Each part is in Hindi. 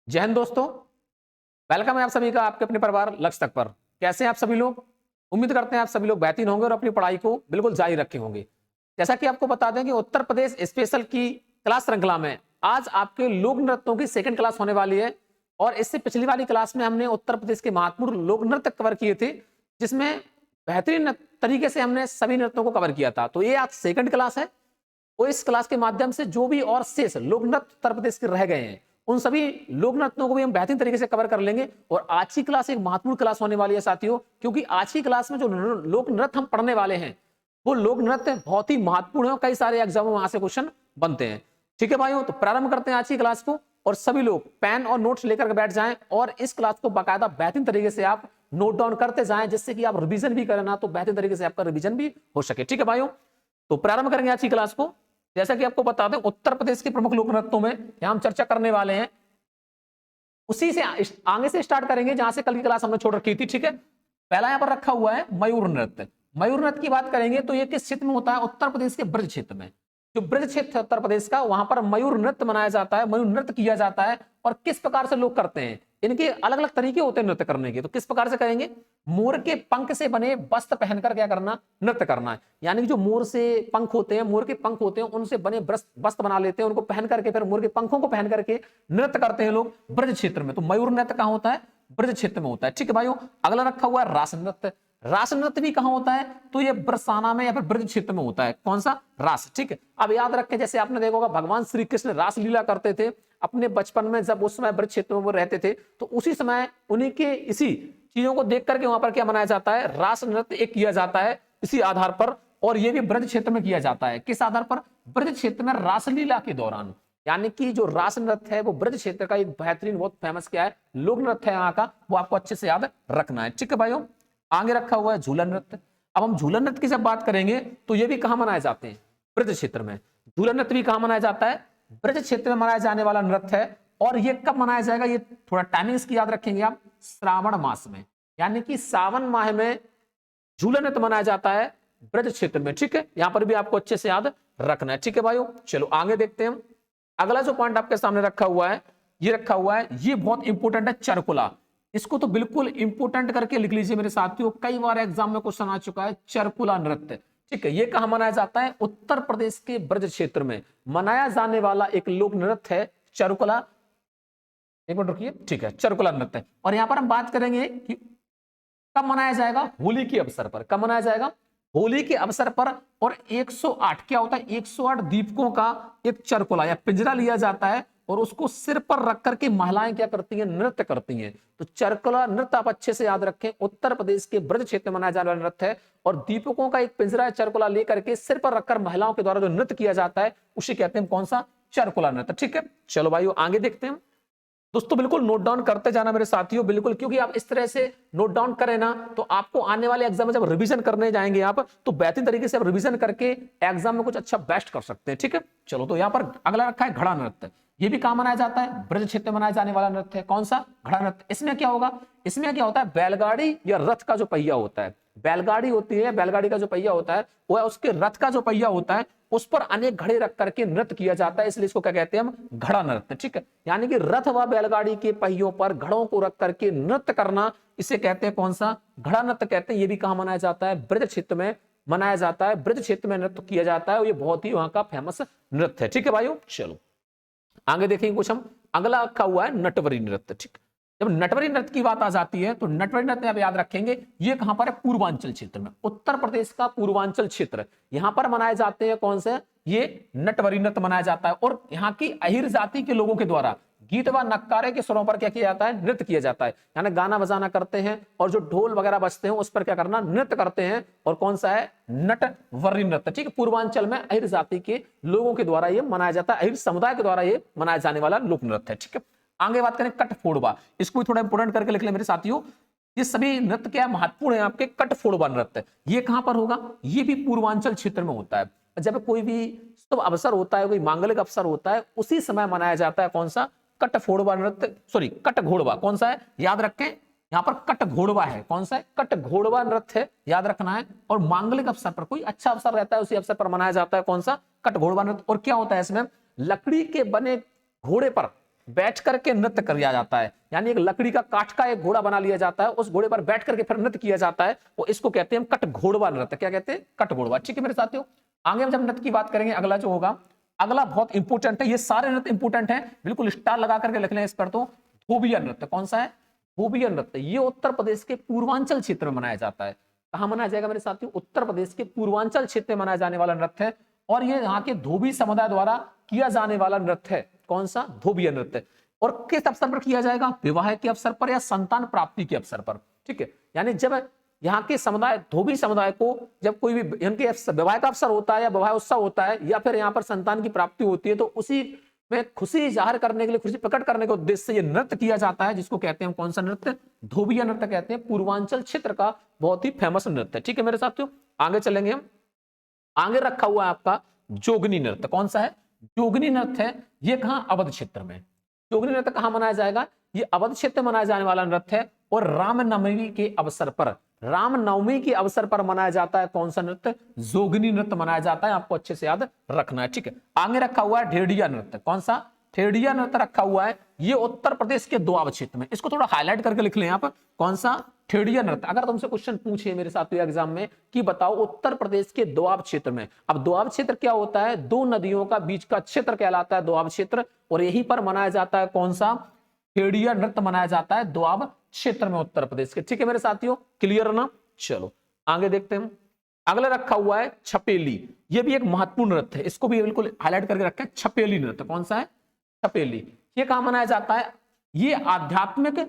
जय हिंद दोस्तों, वेलकम है आप सभी का आपके अपने परिवार लक्ष्य तक पर। कैसे हैं आप सभी लोग? उम्मीद करते हैं आप सभी लोग बेहतरीन होंगे और अपनी पढ़ाई को बिल्कुल जारी रखे होंगे। जैसा कि आपको बता दें कि उत्तर प्रदेश स्पेशल की क्लास श्रृंखला में आज आपके लोक नृत्यों की सेकंड क्लास होने वाली है। और इससे पिछली वाली क्लास में हमने उत्तर प्रदेश के महत्वपूर्ण लोक नृत्य कवर किए थे, जिसमें बेहतरीन तरीके से हमने सभी नृत्यों को कवर किया था। तो ये आज सेकंड क्लास है और इस क्लास के माध्यम से जो भी और शेष लोक नृत्य उत्तर प्रदेश के रह गए हैं उन सभी लोक नृत्यों को भी हम बेहतरीन तरीके से कवर कर लेंगे। और आज की क्लास एक महत्वपूर्ण क्लास होने वाली है साथियों, क्योंकि आज की क्लास में जो लोक नृत्य हम पढ़ने वाले हैं वो लोक नृत्य बहुत ही महत्वपूर्ण है। कई सारे एग्जामों में वहां से क्वेश्चन बनते हैं। ठीक है भाइयों, तो प्रारंभ करते हैं आज की क्लास को। और सभी लोग पेन और नोट्स लेकर बैठ जाएं और इस क्लास को बाकायदा बेहतरीन तरीके से आप नोट डाउन करते जाएं, जिससे कि आप रिवीजन भी करें ना, तो बेहतरीन तरीके से आपका रिवीजन भी हो सके। ठीक है भाइयों, तो प्रारंभ करेंगे आज की क्लास को। जैसा कि आपको बता दें, उत्तर प्रदेश के प्रमुख लोक नृत्यों में यहां हम चर्चा करने वाले हैं, उसी से आगे से स्टार्ट करेंगे जहां से कल की क्लास हमने छोड़ रखी थी। ठीक है, पहला यहां पर रखा हुआ है मयूर नृत्य। मयूर नृत्य की बात करेंगे तो ये किस क्षेत्र में होता है? उत्तर प्रदेश के ब्रज क्षेत्र में। जो ब्रज क्षेत्र है उत्तर प्रदेश का, वहां पर मयूर नृत्य मनाया जाता है, मयूर नृत्य किया जाता है। और किस प्रकार से लोग करते हैं, इनके अलग अलग तरीके होते हैं नृत्य करने के। तो किस प्रकार से करेंगे? मोर के पंख से बने वस्त्र पहनकर क्या करना? नृत्य करना है। यानी कि जो मोर से पंख होते हैं, मोर के पंख होते हैं, उनसे बने वस्त्र बना लेते हैं, उनको पहन करके फिर मोर के पंखों को पहन करके नृत्य करते हैं लोग ब्रज क्षेत्र में। तो मयूर नृत्य कहां होता है? ब्रज क्षेत्र में होता है। ठीक है भाइयों, अगला रखा हुआ है रास नृत्य। रास नृत्य भी कहां होता है? तो ये बरसाना में या फिर ब्रज क्षेत्र में होता है। कौन सा? रास। ठीक है, अब याद रखें, जैसे आपने देखा होगा भगवान श्री कृष्ण रास लीला करते थे अपने बचपन में, जब उस समय ब्रज क्षेत्र में वो रहते थे, तो उसी समय उन्हीं के इसी चीजों को देख करके वहां पर क्या मनाया जाता है? रास नृत्य एक किया जाता है इसी आधार पर। और ये भी ब्रज क्षेत्र में किया जाता है। किस आधार पर? ब्रज क्षेत्र में रासलीला के दौरान। यानी कि जो रास नृत्य है वो ब्रज क्षेत्र का एक बेहतरीन, बहुत फेमस क्या है, लोक नृत्य है यहाँ का, वो आपको अच्छे से याद रखना है। ठीक है भाइयों, आगे रखा हुआ है झूलन नृत्य। अब हम झूलन नृत्य की जब बात करेंगे तो ये भी कहां मनाए जाते हैं? ब्रज क्षेत्र में। झूलन नृत्य भी कहां मनाया जाता है? ब्रज क्षेत्र में मनाया जाने वाला नृत्य है। और ये कब मनाया जाएगा? ये थोड़ा टाइमिंग्स की याद रखेंगे आप। श्रावण मास में, यानी कि सावन माह में झूलन नृत्य मनाया जाता है ब्रज क्षेत्र में। ठीक है, यहां पर भी आपको अच्छे से याद रखना है। ठीक है भाइयों, चलो आगे देखते हैं हम। अगला जो पॉइंट आपके सामने रखा हुआ है, ये रखा हुआ है, ये बहुत इंपॉर्टेंट है, चरकुला। इसको तो बिल्कुल इंपोर्टेंट करके लिख लीजिए मेरे साथियों, कई बार एग्जाम में क्वेश्चन आ चुका है। चरकुला नृत्य, ठीक है, ये कहां मनाया जाता है? उत्तर प्रदेश के ब्रज क्षेत्र में मनाया जाने वाला एक लोक नृत्य है चरकुला। एक मिनट रुकिए, ठीक है, चरकुला नृत्य। और यहां पर हम बात करेंगे कि कब मनाया जाएगा? होली के अवसर पर। कब मनाया जाएगा? होली के अवसर पर। और 108 क्या होता है? 108 दीपकों का एक चरकुला या पिंजरा लिया जाता है और उसको सिर पर रख करके महिलाएं क्या करती हैं? नृत्य करती हैं। तो चरकुला नृत्य आप अच्छे से याद रखें, उत्तर प्रदेश के ब्रज क्षेत्र में मनाया जाने वाला नृत्य है। और दीपकों का एक पिंजरा चरकुला लेकर के सिर पर रखकर महिलाओं के द्वारा जो नृत्य किया जाता है उसे कहते हैं कौन सा? चरकुला नृत्य। ठीक है, चलो भाइयों आगे देखते हैं दोस्तों। बिल्कुल नोट डाउन करते जाना मेरे साथियों, बिल्कुल, क्योंकि आप इस तरह से नोट डाउन करें ना तो आपको आने वाले एग्जाम में जब रिवीजन करने जाएंगे आप, तो बेहतरीन तरीके से आप रिवीजन करके एग्जाम में कुछ अच्छा बेस्ट कर सकते हैं। ठीक है, चलो तो यहाँ पर अगला रखा है घड़ा नृत्य। ये भी कहां मनाया जाता है? ब्रज क्षेत्र में मनाया जाने वाला नृत्य है। कौन सा? घड़ा नृत्य। इसमें क्या होगा? इसमें क्या होता है? बैलगाड़ी या रथ का जो पहिया होता है, बैलगाड़ी होती है, बैलगाड़ी का जो पहिया होता है वो है, उसके रथ का जो पहिया होता है उस पर अनेक घड़े रख करके नृत्य किया जाता है, इसलिए इसको क्या कहते हैं हम? घड़ा नृत्य। ठीक है, यानी कि रथ व बैलगाड़ी के पहियों पर घड़ों को रख करके नृत्य करना, इसे कहते हैं कौन सा? घड़ा नृत्य कहते हैं। ये भी कहां मनाया जाता है? ब्रज क्षेत्र में मनाया जाता है। ब्रज क्षेत्र में नृत्य किया जाता है और ये बहुत ही वहां का फेमस नृत्य है। ठीक है भाइयों, चलो आगे देखेंगे कुछ हम। अगला रखा हुआ है नटवरी नृत्य। ठीक, जब नटवरी नृत्य की बात आ जाती है तो नटवरी नृत्य आप याद रखेंगे, ये कहां पर है? पूर्वांचल क्षेत्र में, उत्तर प्रदेश का पूर्वांचल क्षेत्र, यहां पर मनाए जाते हैं कौन से? ये नटवरी नृत्य मनाया जाता है। और यहाँ की अहिर जाति के लोगों के द्वारा गीत व नक्कारे के स्वरों पर क्या किया जाता है? नृत्य किया जाता है। यानी गाना बजाना करते हैं और जो ढोल वगैरह बजते हैं उस पर क्या करना? नृत्य करते हैं। और कौन सा है? नटवरी नृत्य। ठीक है, पूर्वांचल में अहिर जाति के लोगों के द्वारा ये मनाया जाता है, अहिर समुदाय के द्वारा ये मनाया जाने वाला लोक नृत्य है। ठीक है, आगे बात करें कटफोड़वा। इसको भी थोड़ा इंपोर्टेंट करके लिख ले मेरे साथियों। ये सभी नृत्य क्या महत्वपूर्ण है आपके? कटफोड़वा नृत्य, ये कहां पर होगा? ये भी पूर्वांचल क्षेत्र में होता है। जब कोई भी शुभ अवसर होता है, कोई मांगलिक अवसर होता है, उसी समय मनाया जाता है। कौन सा? कटफोड़वा नृत्य, सॉरी कटघोड़वा। कौन सा है? याद रखें, यहाँ पर कटघोड़वा है। कौन सा है? कटघोड़वा नृत्य है, याद रखना है। और मांगलिक अवसर पर, कोई अच्छा अवसर रहता है उसी अवसर पर मनाया जाता है। कौन सा? कटघोड़वा नृत्य। और क्या होता है इसमें? लकड़ी के बने घोड़े पर बैठ करके नृत्य किया जाता है, यानी एक लकड़ी का काठ का एक घोड़ा बना लिया जाता है, उस घोड़े पर बैठ करके फिर नृत्य किया जाता है, वो इसको कहते हैं कट घोड़वा नृत्य। क्या कहते हैं? कट घोड़वा। ठीक है मेरे साथियों, आगे हम जब नृत्य की बात करेंगे, अगला जो होगा, अगला बहुत इंपोर्टेंट है, ये सारे नृत्य इंपोर्टेंट है, बिल्कुल स्टार लगा करके लिख लें इस पर। तो धोबिया नृत्य, कौन सा है? धोबिया नृत्य। ये उत्तर प्रदेश के पूर्वांचल क्षेत्र में मनाया जाता है। कहां मनाया जाएगा मेरे साथियों? उत्तर प्रदेश के पूर्वांचल क्षेत्र में मनाया जाने वाला नृत्य है, और ये यहाँ के धोबी समुदाय द्वारा किया जाने वाला नृत्य है। कौन सा? धोबिया नृत्य। और किस अवसर पर किया जाएगा? विवाह के अवसर पर या संतान प्राप्ति के अवसर पर। ठीक है, यानी जब यहाँ के समुदाय, धोबी समुदाय को जब कोई भी इनके विवाह का अवसर होता है या विवाह उत्सव होता है या फिर यहाँ पर संतान की प्राप्ति होती है, तो उसी में खुशी जाहिर करने के लिए, खुशी प्रकट करने के उद्देश्य से ये नृत्य किया जाता है, जिसको कहते हैं कौन सा नृत्य? धोबिया नृत्य कहते हैं। पूर्वांचल क्षेत्र का बहुत ही फेमस नृत्य। ठीक है मेरे साथियों, आगे चलेंगे हम। आगे रखा हुआ है आपका जोगनी नृत्य। कौन सा है? जोगनी नृत्य है। ये कहां? अवध क्षेत्र में। जोगनी नृत्य कहां मनाया जाएगा? ये अवध क्षेत्र में मनाया जाने वाला नृत्य है, और रामनवमी के अवसर पर, रामनवमी के अवसर पर मनाया जाता है कौन सा नृत्य? जोगनी नृत्य मनाया जाता है। आपको अच्छे से याद रखना है। ठीक है, आगे रखा हुआ है ढेडिया नृत्य। कौन सा? ढेडिया नृत्य रखा हुआ है। ये उत्तर प्रदेश के दोआब क्षेत्र में, इसको थोड़ा हाईलाइट करके लिख लें यहाँ पर। कौन सा? ढेडिया नृत्य। अगर तुमसे क्वेश्चन पूछे मेरे साथियों एग्जाम में कि बताओ उत्तर प्रदेश के दोआब क्षेत्र में, अब दोआब क्षेत्र क्या होता है? दो नदियों का बीच का क्षेत्र कहलाता है दोआब क्षेत्र, और यहीं पर मनाया जाता है कौन सा? ढेडिया नृत्य मनाया जाता है दोआब क्षेत्र में उत्तर प्रदेश के। ठीक है मेरे साथियों, क्लियर ना? चलो आगे देखते हैं। अगला रखा हुआ है छपेली। ये भी एक महत्वपूर्ण नृत्य है, इसको भी बिल्कुल हाईलाइट करके रखें। छपेली नृत्य। कौन सा है? छपेली। ये कहां मनाया जाता है? ये आध्यात्मिक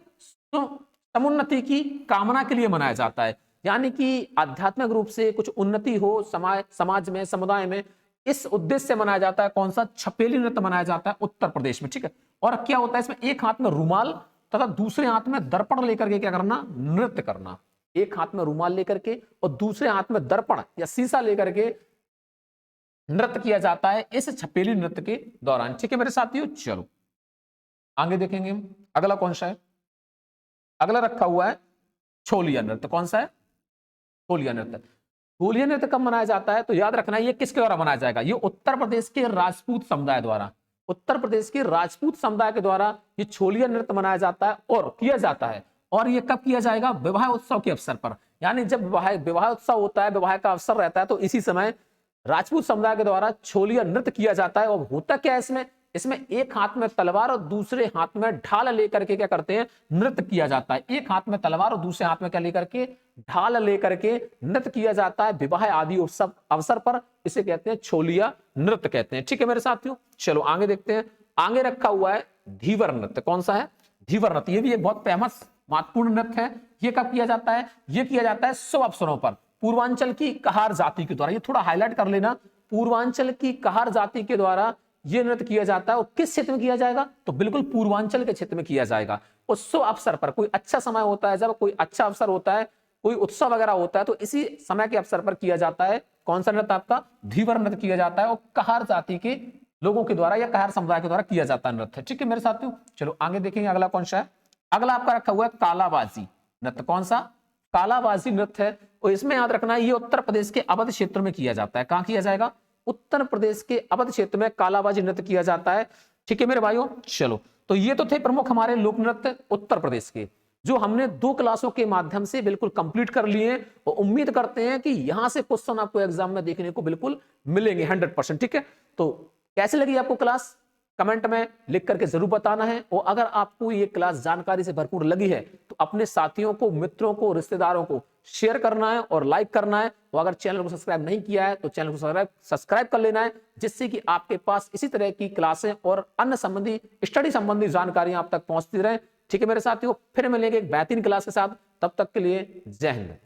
समुन्नति की कामना के लिए मनाया जाता है, यानी कि आध्यात्मिक रूप से कुछ उन्नति हो समाज में, समुदाय में, इस उद्देश्य से मनाया जाता है। कौन सा? छपेली नृत्य मनाया जाता है उत्तर प्रदेश में। ठीक है, और क्या होता है इसमें? एक हाथ में रुमाल तथा दूसरे हाथ में दर्पण लेकर के क्या करना? नृत्य करना। एक हाथ में रुमाल लेकर के और दूसरे हाथ में दर्पण या शीशा लेकर के नृत्य किया जाता है इस छपेली नृत्य के दौरान। ठीक है मेरे साथियों, चलो आगे देखेंगे हम। अगला कौन सा है? अगला रखा हुआ है छोलिया नृत्य। कौन सा है? छोलिया नृत्य। छोलिया नृत्य कब मनाया जाता है? तो याद रखना ये किसके द्वारा मनाया जाएगा? ये उत्तर प्रदेश के राजपूत समुदाय द्वारा, उत्तर प्रदेश के राजपूत समुदाय के द्वारा ये छोलिया नृत्य मनाया जाता है और किया जाता है। और ये कब किया जाएगा? विवाह उत्सव के अवसर पर, यानी जब विवाह उत्सव होता है, विवाह का अवसर रहता है, तो इसी समय राजपूत समुदाय के द्वारा छोलिया नृत्य किया जाता है। और होता क्या है इसमें? इसमें एक हाथ में तलवार और दूसरे हाथ में ढाल लेकर के क्या करते हैं? नृत्य किया जाता है। एक हाथ में तलवार और दूसरे हाथ में क्या लेकर के? ढाल लेकर के नृत्य किया जाता है विवाह आदि उत्सव अवसर पर। इसे कहते हैं छोलिया नृत्य कहते हैं। ठीक है मेरे साथियों, चलो आगे देखते हैं। आगे रखा हुआ है धीवर नृत्य। कौन सा है? धीवर नृत्य। ये भी एक बहुत फेमस महत्वपूर्ण नृत्य है। ये कब किया जाता है? ये किया जाता है शुभ अवसरों पर, पूर्वांचल की कहार जाति के द्वारा। ये थोड़ा हाईलाइट कर लेना, पूर्वांचल की कहार जाति के द्वारा ये नृत्य किया जाता है। और किस क्षेत्र में किया जाएगा? तो बिल्कुल पूर्वांचल के क्षेत्र में किया जाएगा। उस शुभ अवसर पर, कोई अच्छा समय होता है, जब कोई अच्छा अवसर होता है, कोई उत्सव वगैरह होता है, तो इसी समय के अवसर पर किया जाता है। कौन सा नृत्य? आपका धीवर नृत्य किया जाता है, और कहार जाति के लोगों के द्वारा या कहार समुदाय के द्वारा किया जाता है नृत्य। ठीक है मेरे साथियों, चलो आगे देखेंगे। अगला कौन सा है? अगला आपका रखा हुआ है कालाबाजी नृत्य। कौन सा? कालाबाजी नृत्य है, और इसमें याद रखना है ये उत्तर प्रदेश के अवध क्षेत्र में किया जाता है। कहां किया जाएगा? उत्तर प्रदेश के अवध क्षेत्र में कालाबाजी नृत्य किया जाता है। ठीक है मेरे भाइयों, चलो तो ये तो थे प्रमुख हमारे लोक नृत्य उत्तर प्रदेश के, जो हमने 2 क्लासों के माध्यम से बिल्कुल कंप्लीट कर लिए हैं, और उम्मीद करते हैं कि यहां से क्वेश्चन आपको एग्जाम में देखने को बिल्कुल मिलेंगे 100%। ठीक है, तो कैसे लगी आपको क्लास? कमेंट में लिख करके जरूर बताना है। और अगर आपको ये क्लास जानकारी से भरपूर लगी है तो अपने साथियों को, मित्रों को, रिश्तेदारों को शेयर करना है और लाइक करना है। और अगर चैनल को सब्सक्राइब नहीं किया है तो चैनल को सब्सक्राइब कर लेना है, जिससे कि आपके पास इसी तरह की क्लासें और अन्य संबंधी, स्टडी संबंधी जानकारियां आप तक पहुंचती रहे। ठीक है मेरे साथियों, फिर मिलेंगे एक बेहतरीन क्लास के साथ। तब तक के लिए जय हिंद।